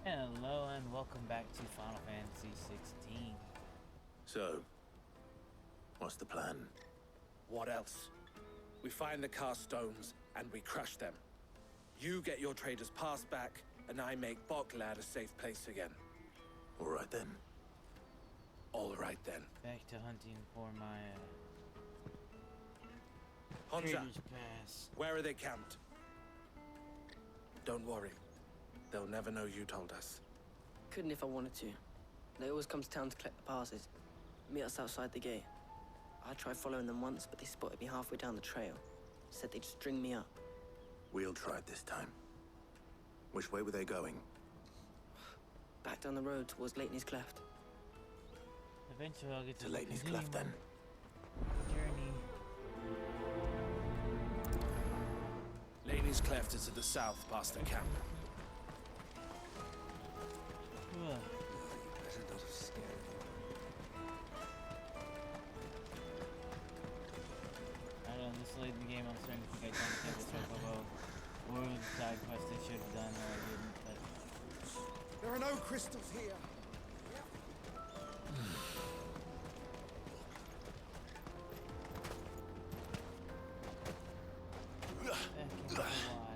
Hello and welcome back to Final Fantasy 16. So, what's the plan? What else? We find the cast stones and we crush them. You get your trader's pass back, and I make Boklad a safe place again. All right then. All right then. Back to hunting for my Honza, Trader's Pass. where are they camped? Don't worry. They'll never know you told us. Couldn't if I wanted to. They always come to town to collect the passes. Meet us outside the gate. I tried following them once, but they spotted me halfway down the trail. Said they'd string me up. We'll try it this time. Which way were they going? Back down the road towards Leighton's Cleft. Eventually I'll get To to Leighton's continue Cleft then. my journey. Laney's Cleft is to the south past the camp. Ugh. I don't know, this late in the game I'm starting to think I don't think it's about what was the side quest I should have done or I didn't, but There are no crystals here. back in a while.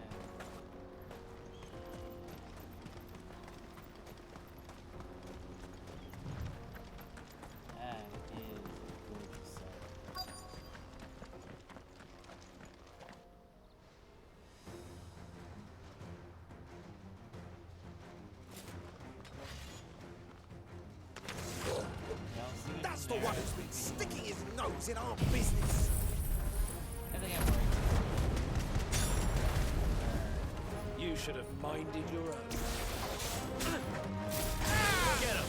That is a gorgeous sight. Y'all see it That's from the one there? who's been sticking his nose in our business. I think I'm right. You should have minded your own. Get him!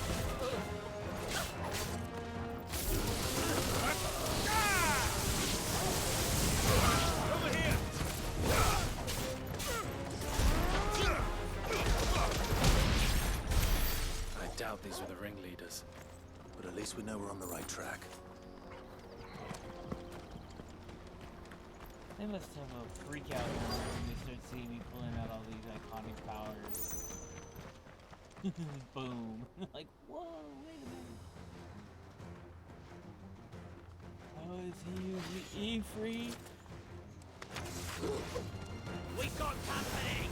Over here! I doubt these were the ringleaders. But at least we know we're on the right track. They must have a freak out when they start seeing me pulling out all these iconic powers. Boom. Like, whoa, wait a minute. Oh, is he using E-free? We got company!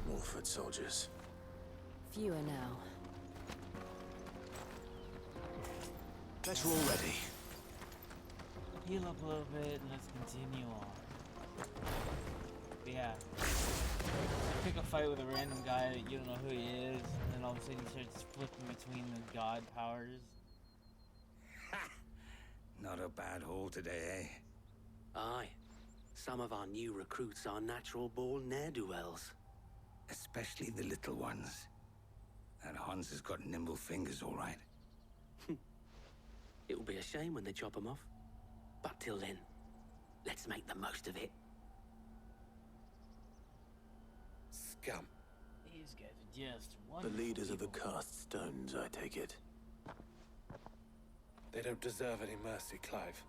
More foot soldiers. Fewer now. Guess we're all ready. Heal up a little bit and let's continue on. But yeah. Pick a fight with a random guy that you don't know who he is, and then all of a sudden he starts flipping between the god powers. Not a bad haul today, eh? Aye. Some of our new recruits are natural-born ne'er-do-wells. Especially the little ones. That Hans has got nimble fingers, all right. It will be a shame when they chop them off. But till then, let's make the most of it. Scum. These guys are just The wonderful leaders of the people. cast stones, I take it. They don't deserve any mercy, Clive.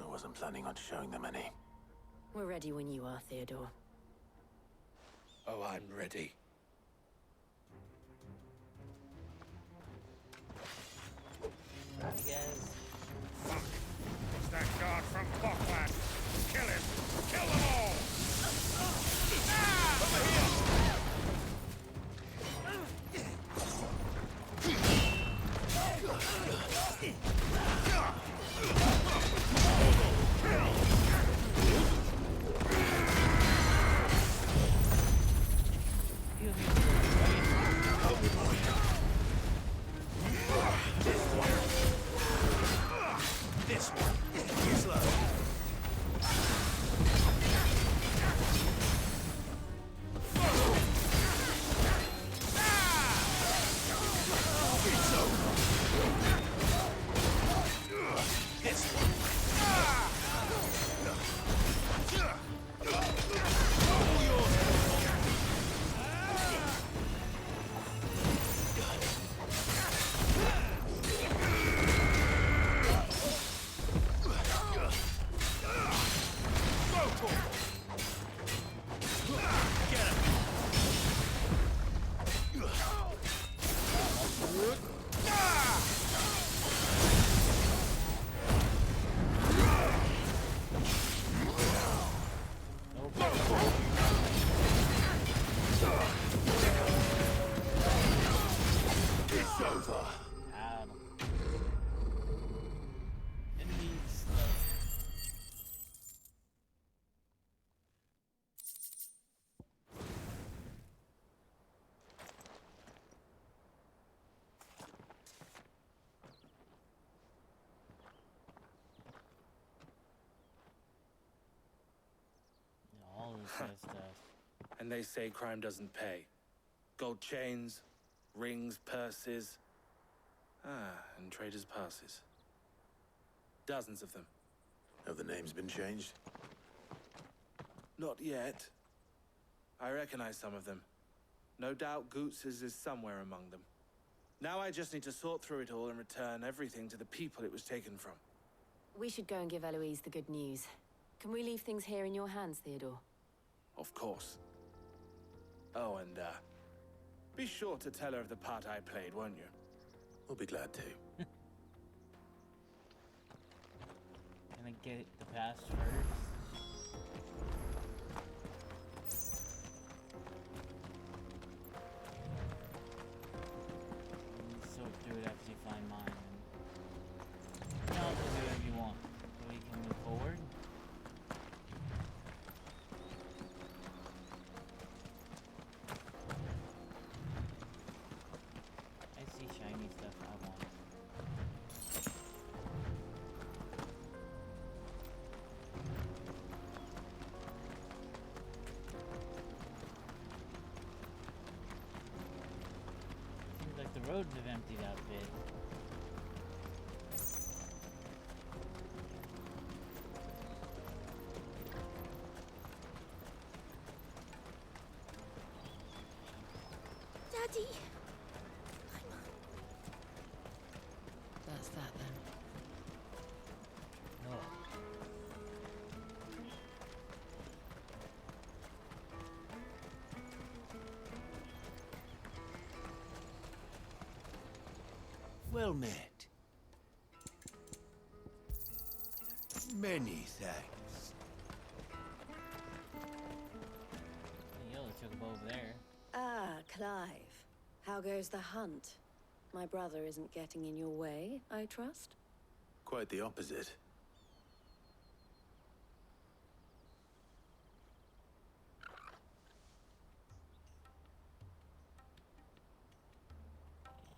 I wasn't planning on showing them any. We're ready when you are, Theodore. Oh, I'm ready. Hey guys. Fuck! It's that guard from Boklad. Kill him! Kill them all! Over here! And they say crime doesn't pay. Gold chains, rings, purses. And traders' passes. Dozens of them. Have the names been changed? Not yet. I recognize some of them. No doubt Goots's is somewhere among them. Now I just need to sort through it all and return everything to the people it was taken from. We should go and give Eloise the good news. Can we leave things here in your hands, Theodore? Of course. Oh, and, be sure to tell her of the part I played, won't you? We'll be glad to. Can I get the pass first? Sort through it after you find mine. No, do whatever you want. So we can move forward. I see shiny stuff I want. Seems like the roads have emptied out a bit. Daddy! That's that then. No. Well met. Many thanks. The yellow took him over there. Ah, Clive. How goes the hunt? My brother isn't getting in your way, I trust? Quite the opposite.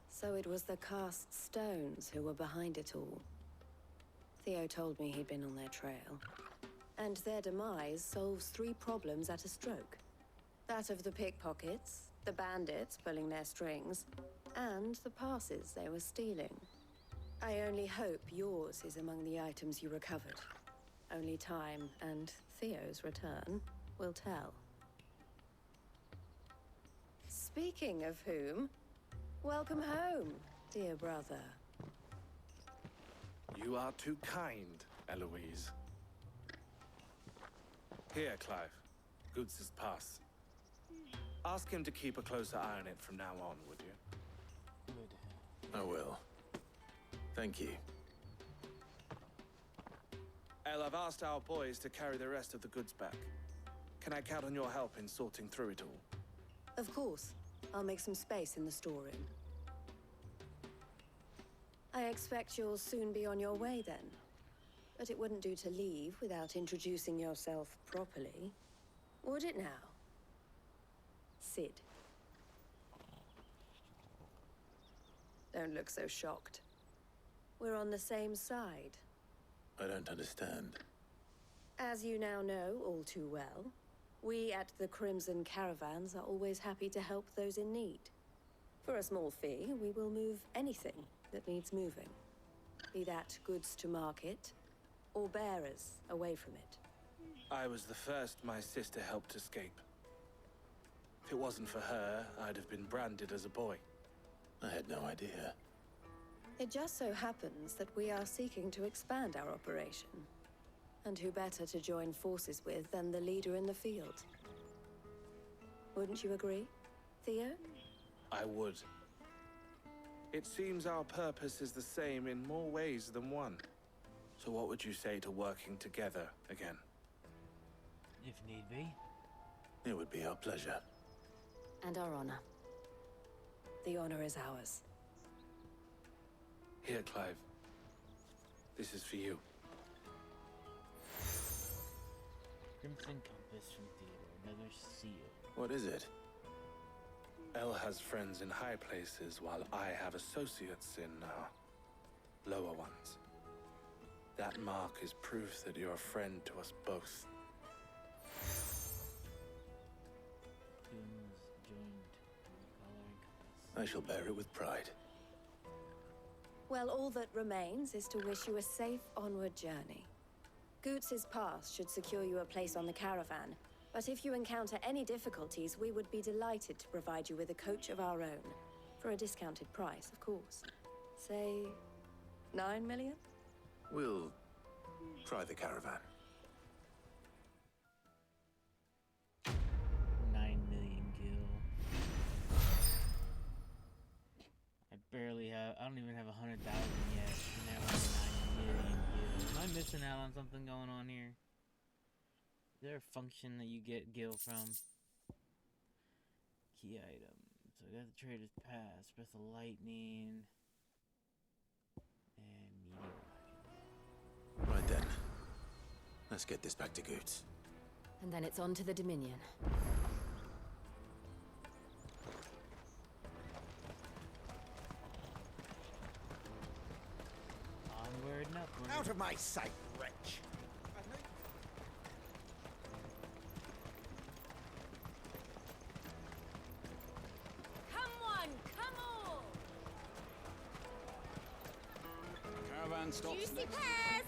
So it was the cast stones who were behind it all. Theo told me he'd been on their trail. And their demise solves 3 problems at a stroke. That of the pickpockets, the bandits pulling their strings, and the passes they were stealing. I only hope yours is among the items you recovered. Only time and Theo's return will tell. Speaking of whom, welcome home, dear brother. You are too kind, Eloise. Here, Clive. Goots's pass. Ask him to keep a closer eye on it from now on, would you? Good. I will. Thank you. El, I've asked our boys to carry the rest of the goods back. Can I count on your help in sorting through it all? Of course. I'll make some space in the storeroom. I expect you'll soon be on your way then. But it wouldn't do to leave without introducing yourself properly. Would it now? Sid. Don't look so shocked. We're on the same side. I don't understand. As you now know all too well, we at the Crimson Caravans are always happy to help those in need. For a small fee, we will move anything that needs moving. Be that goods to market, or bearers away from it. I was the first my sister helped escape. If it wasn't for her, I'd have been branded as a boy. I had no idea. It just so happens that we are seeking to expand our operation. And who better to join forces with than the leader in the field? Wouldn't you agree, Theo? I would. It seems our purpose is the same in more ways than one. So what would you say to working together again? If need be. It would be our pleasure. And our honor. The honor is ours. Here, Clive. This is for you. Crimson Compass from Theodore, another seal. What is it? El has friends in high places, while I have associates in, lower ones. That mark is proof that you're a friend to us both. I shall bear it with pride. Well, all that remains is to wish you a safe onward journey. Goots' pass should secure you a place on the caravan, but if you encounter any difficulties, we would be delighted to provide you with a coach of our own. For a discounted price, of course. Say, 9 million? We'll try the caravan. 9 million gil. I don't even have 100,000 yet. And now I'm 9 million gil. Am I missing out on something going on here? Is there a function that you get gil from? Key item. So I got the Trader's Pass, Breath of Lightning, and Meteor. Right then. Let's get this back to Goots. And then it's on to the Dominion. Onward and upward. Out of my sight, wretch! Caravan stops Juicy next. pears!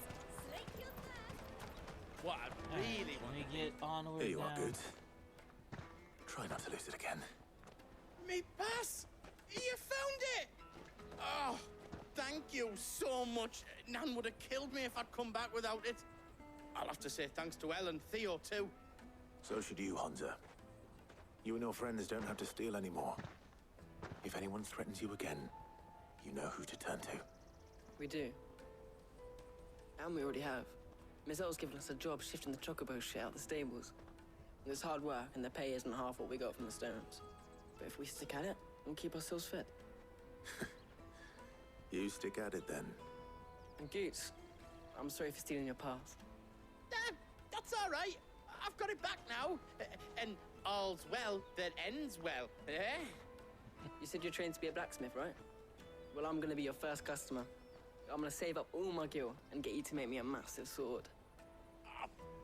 Slake your thirst! What I really Let want. me get onward Here you now. are, Goots. Try not to lose it again. Me pass! You found it! Oh, thank you so much. Nan would have killed me if I'd come back without it. I'll have to say thanks to Elle and Theo, too. So should you, Hansa. You and your friends don't have to steal anymore. If anyone threatens you again, you know who to turn to. We do. And we already have. Miss Earl's given us a job shifting the chocobo shit out the stables. It's hard work, and the pay isn't half what we got from the Stones. But if we stick at it, we'll keep ourselves fit. You stick at it then. And Goots, I'm sorry for stealing your pass. That's all right. I've got it back now. And all's well that ends well, eh? You said you're trained to be a blacksmith, right? Well, I'm gonna be your first customer. I'm gonna save up all my gil and get you to make me a massive sword.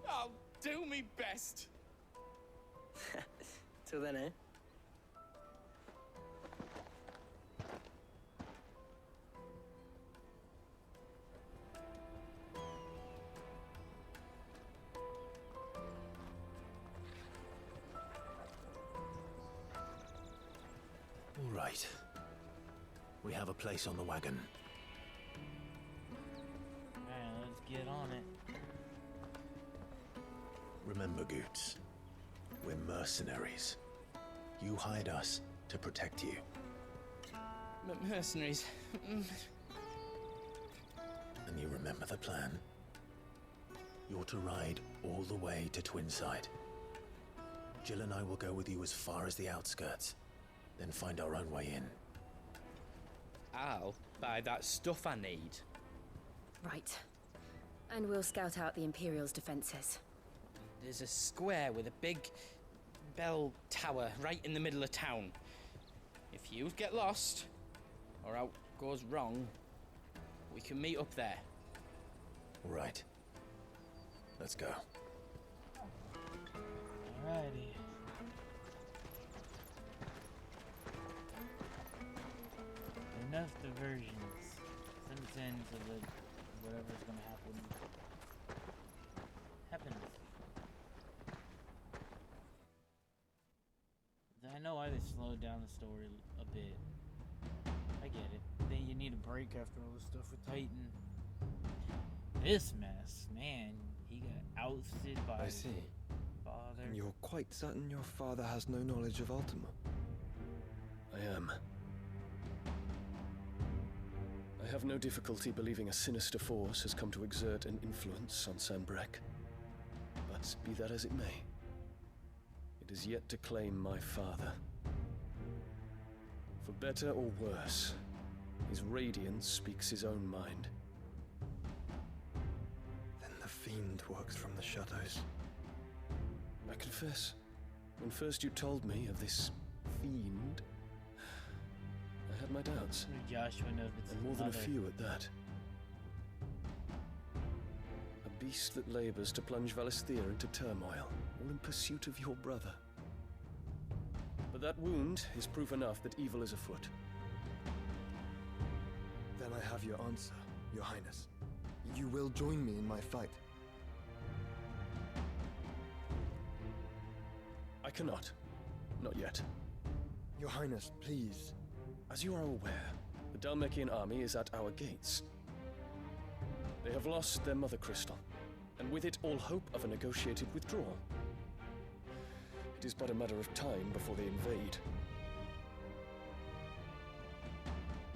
I'll do me best. Till then, eh? All right. We have a place on the wagon. Alright, let's get on it. Remember, Goots, we're mercenaries. You hired us to protect you. Mercenaries. And you remember the plan? You're to ride all the way to Twinside. Jill and I will go with you as far as the outskirts, then find our own way in. I'll buy that stuff I need. Right. And we'll scout out the Imperial's defenses. There's a square with a big bell tower right in the middle of town. If you get lost, or out goes wrong, we can meet up there. All right. Let's go. Alrighty. Enough diversions. Send us in so that whatever's gonna happen happens. I know why they slowed down the story a bit. I get it. Then you need a break after all the stuff with Titan. This mess, man. He got ousted by I his see. father. And you're quite certain your father has no knowledge of Ultima? I am. I have no difficulty believing a sinister force has come to exert an influence on Sanbreque. But be that as it may, it is yet to claim my father. For better or worse, his radiance speaks his own mind. Then the fiend works from the shadows. I confess, when first you told me of this fiend, I had my doubts. Joshua knows it's And more than a another. few at that. A beast that labors to plunge Valisthea into turmoil, all in pursuit of your brother. But that wound is proof enough that evil is afoot. Then I have your answer, Your Highness. You will join me in my fight. I cannot. Not yet. Your Highness, please. As you are aware, the Dhalmekian army is at our gates. They have lost their mother crystal, and with it all hope of a negotiated withdrawal. It is but a matter of time before they invade.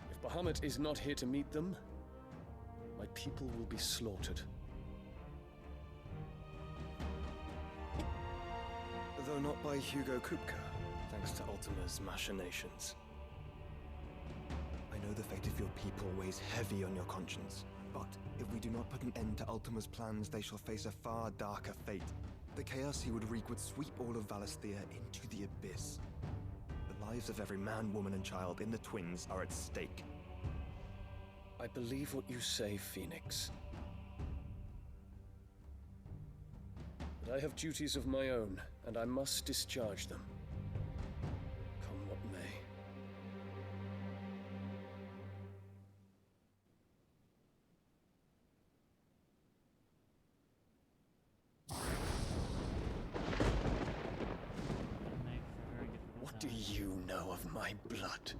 If Bahamut is not here to meet them, my people will be slaughtered. Though not by Hugo Kupka, thanks to Ultima's machinations. I know the fate of your people weighs heavy on your conscience, but if we do not put an end to Ultima's plans, they shall face a far darker fate. The chaos he would wreak would sweep all of Valisthea into the abyss. The lives of every man, woman, and child in the Twins are at stake. I believe what you say, Phoenix. But I have duties of my own, and I must discharge them. Come what may. What do you know of my blood?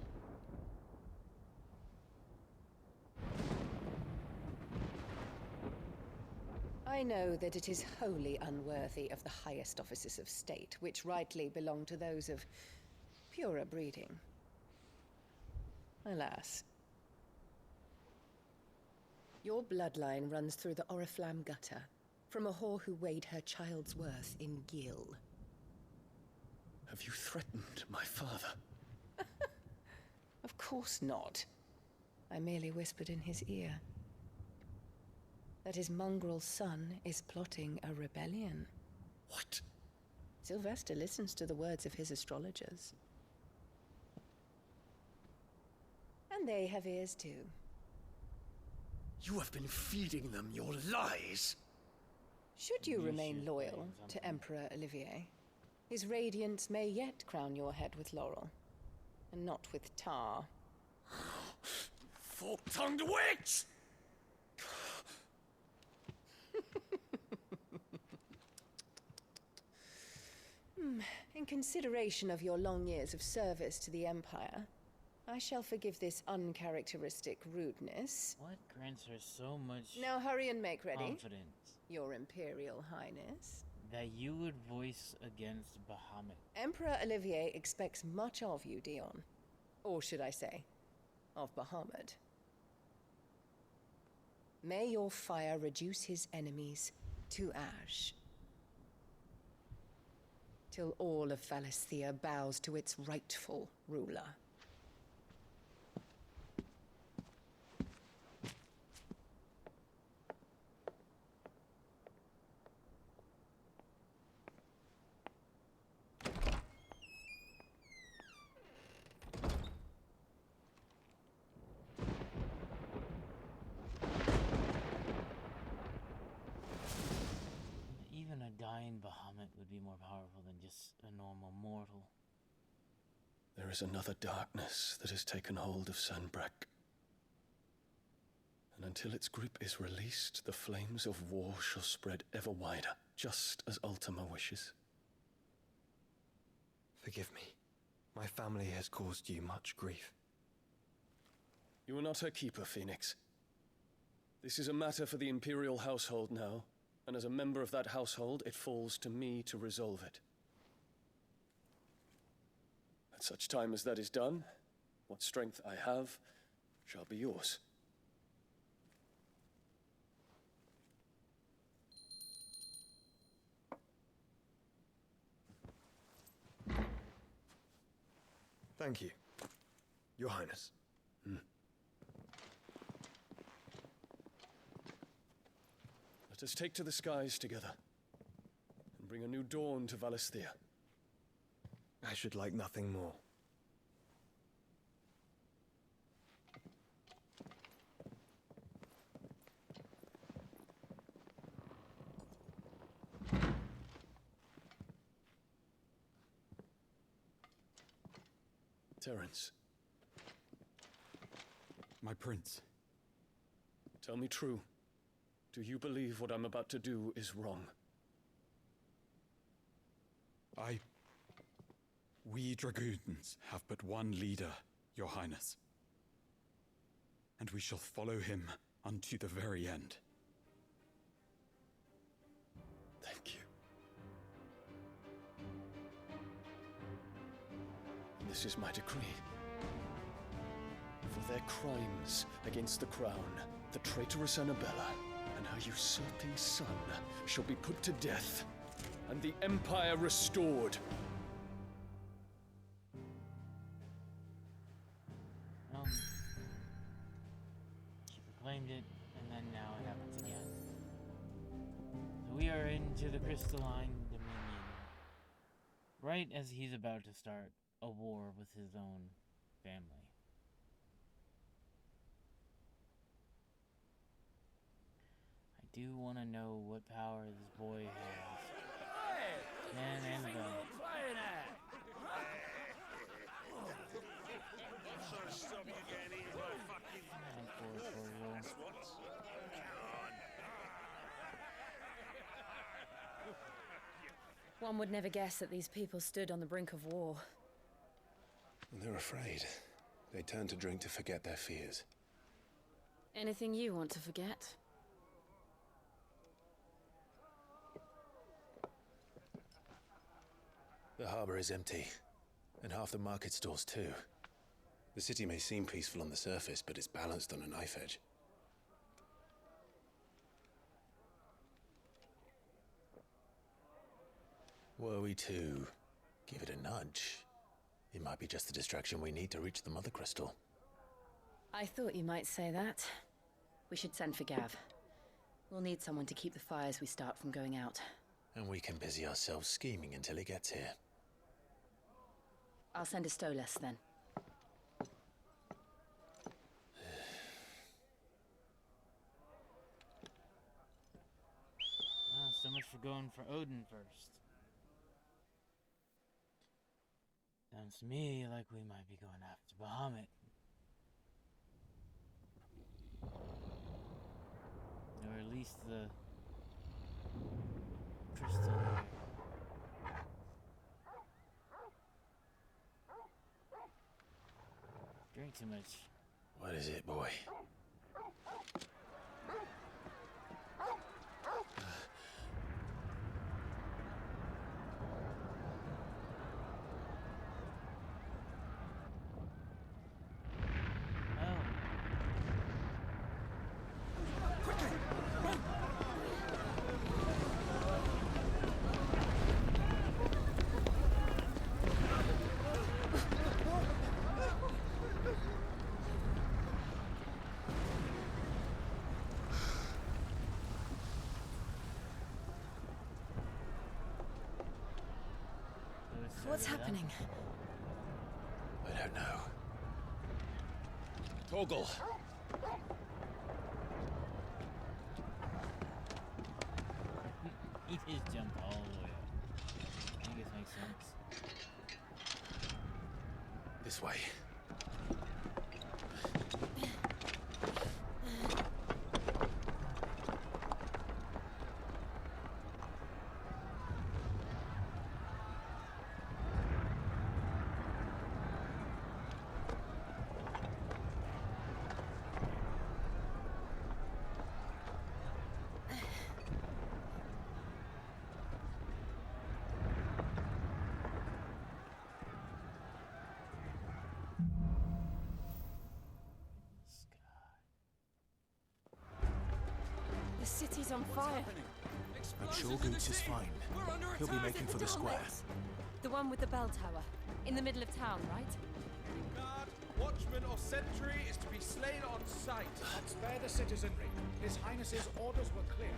I know that it is wholly unworthy of the highest offices of state, which rightly belong to those of purer breeding. Alas. Your bloodline runs through the Oriflamme gutter, from a whore who weighed her child's worth in gil. Have you threatened my father? Of course not. I merely whispered in his ear that his mongrel son is plotting a rebellion. What? Sylvester listens to the words of his astrologers. And they have ears too. You have been feeding them your lies! Should you remain loyal to Emperor Olivier, his radiance may yet crown your head with laurel, and not with tar. Fork-tongued witch! In consideration of your long years of service to the Empire, I shall forgive this uncharacteristic rudeness. What grants her so much Now hurry and make ready. confidence Your Imperial Highness. that you would voice against Bahamut? Emperor Olivier expects much of you, Dion. Or should I say, of Bahamut. May your fire reduce his enemies to ash, till all of Valisthea bows to its rightful ruler. Even a dying Bahamut would be more powerful than just a normal mortal. There is another darkness that has taken hold of Sanbreque. And until its grip is released, the flames of war shall spread ever wider, just as Ultima wishes. Forgive me. My family has caused you much grief. You are not her keeper, Phoenix. This is a matter for the Imperial household now, and as a member of that household, it falls to me to resolve it. At such time as that is done, what strength I have shall be yours. Thank you, Your Highness. Let us take to the skies together, and bring a new dawn to Valisthea. I should like nothing more. Terence, My prince. tell me true. Do you believe what I'm about to do is wrong? We dragoons have but one leader, Your Highness. And we shall follow him unto the very end. Thank you. This is my decree. For their crimes against the crown, the traitorous Annabella and her usurping son shall be put to death, and the Empire restored. She proclaimed it, and then now it happens again. So we are into the Crystalline Dominion. Right as he's about to start a war with his own family. I do want to know what power this boy has. Man, Annabelle. One would never guess that these people stood on the brink of war. They're afraid. They turn to drink to forget their fears. Anything you want to forget? The harbor is empty, and half the market stalls too. The city may seem peaceful on the surface, but it's balanced on a knife edge. Were we to give it a nudge, it might be just the distraction we need to reach the Mother Crystal. I thought you might say that. We should send for Gav. We'll need someone to keep the fires we start from going out. And we can busy ourselves scheming until he gets here. I'll send a Stolas then. So much for going for Odin first. Sounds to me like we might be going after Bahamut. Or at least the crystal here. Drink too much. What is it, boy? What's happening? I don't know. Torgal! He just jumped all the way up. I think this makes sense. This way. The city's on fire. I'm sure Goots is fine. He'll be making for the square. The one with the bell tower. In the middle of town, right? Guard, watchman, or sentry is to be slain on sight. Spare the citizenry. His Highness's orders were clear.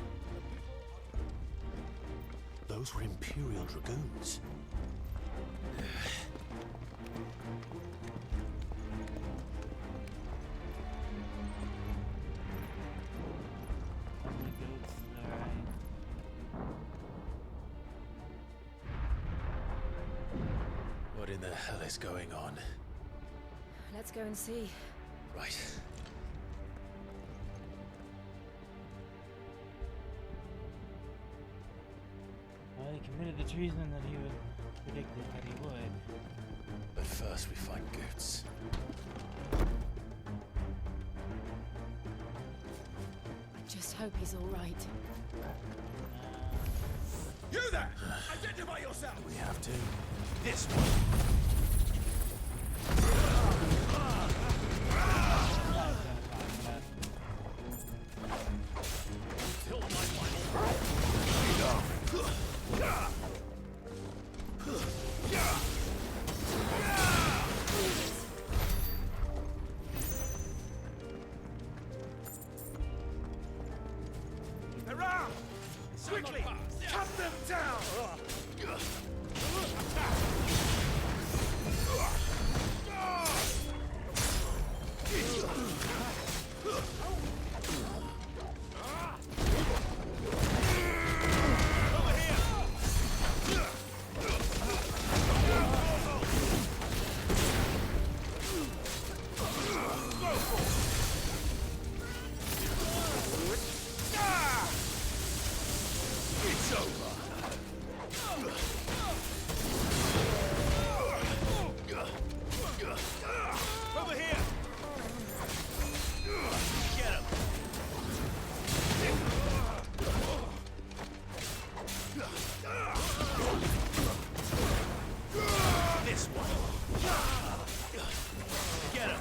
Those were Imperial Dragoons. What in the hell is going on? Let's go and see. Right. Well, he committed the treason that he was predicted that he would. But first we find Goots. I just hope he's all right. You there! Identify yourself! We have to. This one! Till my final breath! Around! Quickly! Cut them down! It's over! Over here! Get him! This one! Get him!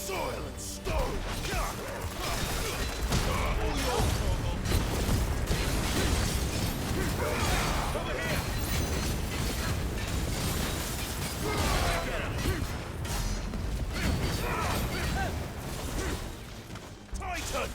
Soil and stone! Over here! Titan!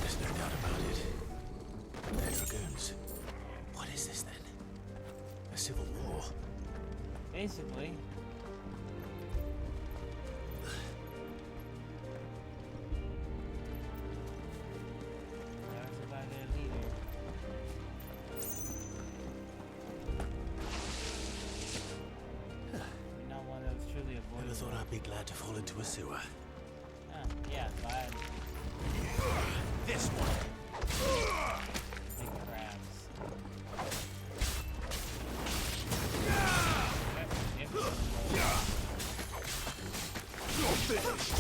There's no doubt about it. They're dragoons. What is this then? A civil war? Basically. Started by their leader. Not one that was truly Never avoidable. thought I'd be glad to fall into a sewer. Yeah, glad. This one! Big crabs. You're finished!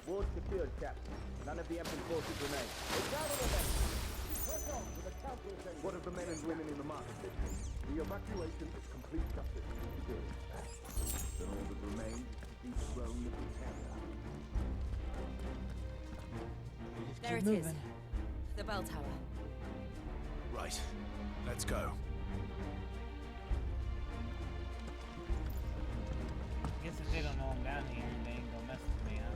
Ward secured, Captain. None of the Emperor's forces remain. What of the men and women in the market district? The evacuation is complete justice. Good. Then all that remains is to dethrone the pretender. There it is. The bell tower. Right. Let's go. I guess if they don't know I'm down here, they ain't gonna mess with me, huh?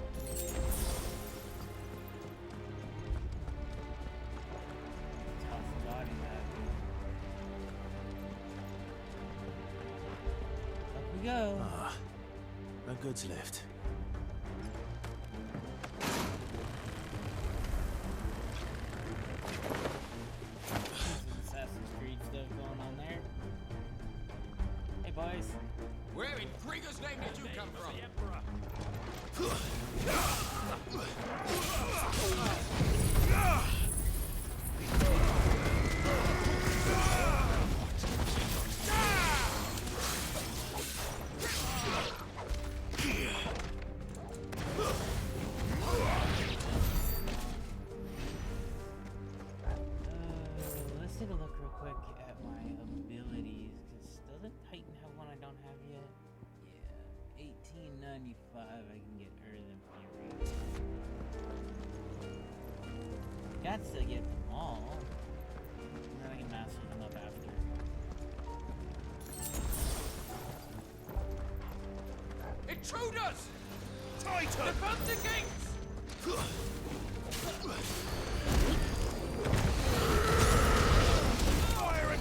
Toss the body out. Up we go. Ah, no goods left. boys. Where in Grigger's name did you come from? Let's take a look real quick at my abilities, because doesn't Titan have one I don't have yet? Yeah, 1895 I can get Earthen Fury. Got to get them all, and then I can master them up after. Intruders! Titan! Defend the gates! Fire it!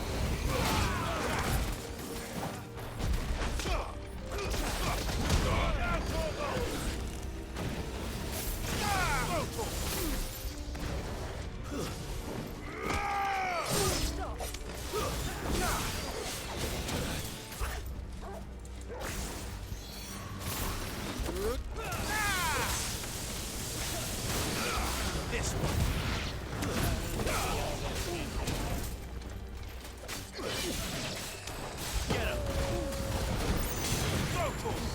This one. Get him. Go for him.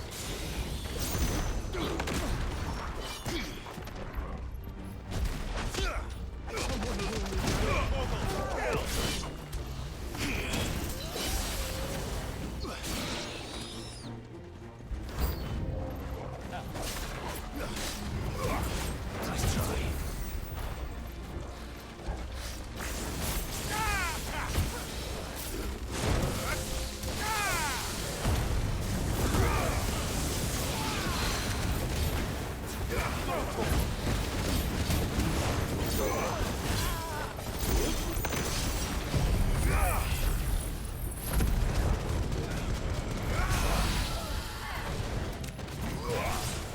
Nice try.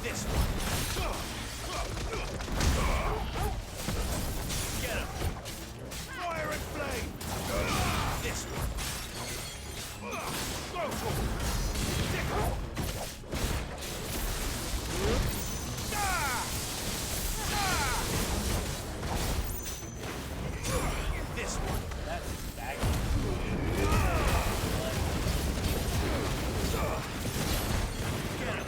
This one. Get him. Fire and flame. This one. Go for it. Stick him. This one. That's back. Get him.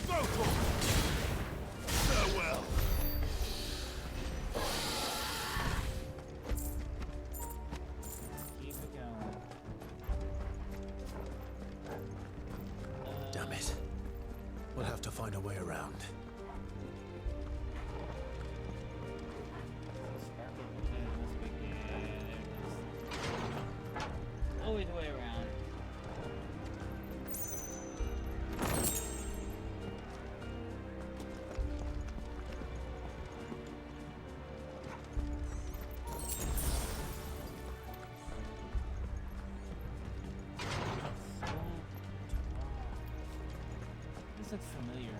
Go for it. Farewell. Keep it going. Damn it. We'll have to find a way around. Always the way around. This looks familiar.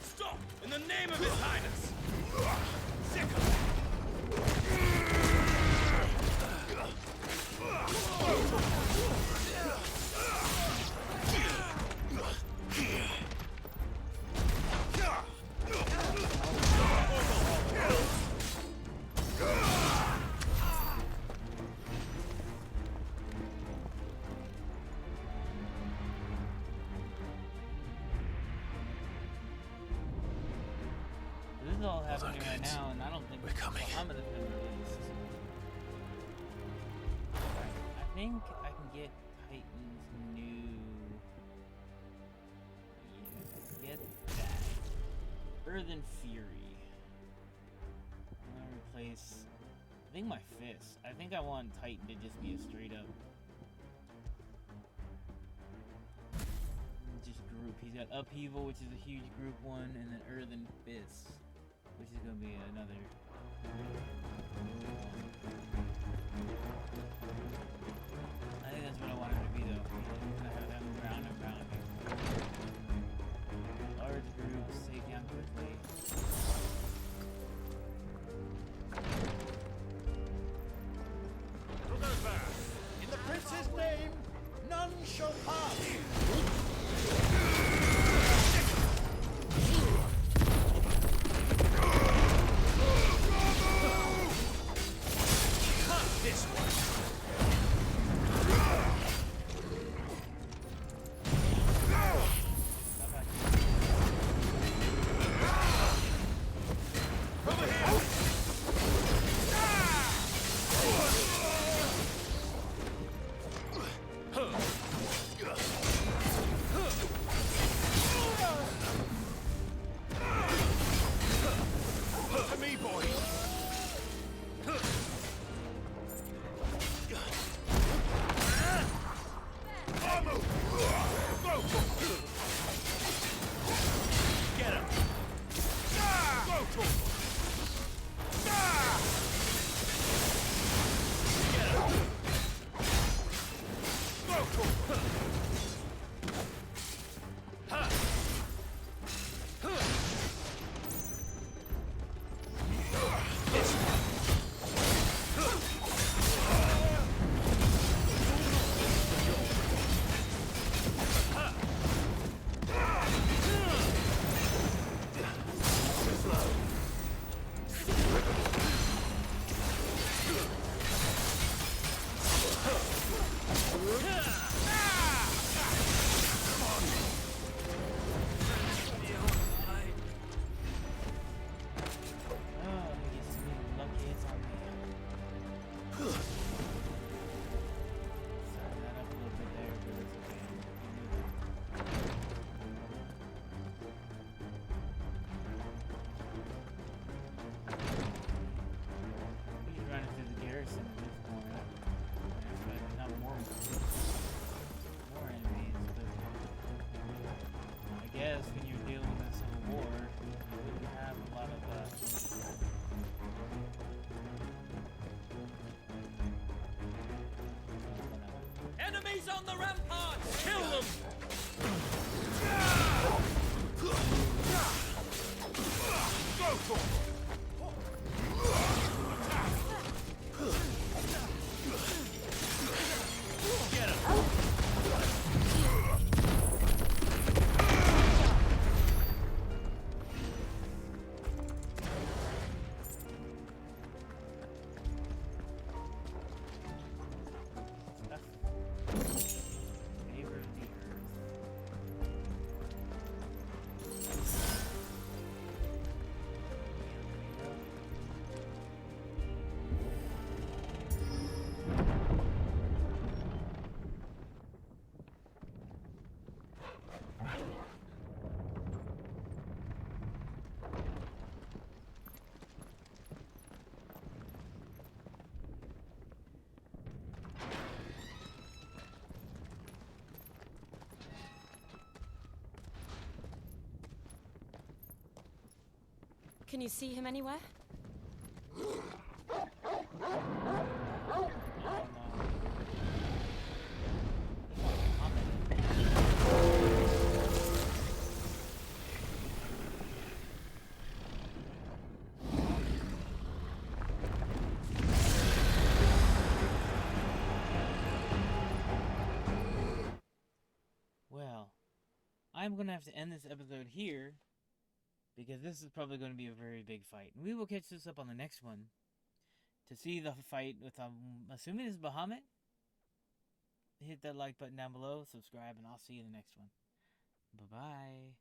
Stop! In the name of His Highness! Sick of This is all happening on, right kids. now, and I don't think We're coming. Muhammad is going to release. I think I can get Titan's new. Yeah, get that. Earthen Fury. I'm gonna replace. I think my fist. I think I want Titan to just be a straight up. Just group. He's got Upheaval, which is a huge group one, and then Earthen Fist, which is gonna be another. I think that's what I want him to be, though. He's gonna have that round and round. your path! Cut this one! Enemies on the ramparts! Kill them! Go for it! Get him! Can you see him anywhere? Well, I'm gonna have to end this episode here, because this is probably going to be a very big fight. We will catch this up on the next one. To see the fight with, assuming it's Bahamut, hit that like button down below, subscribe, and I'll see you in the next one. Bye-bye.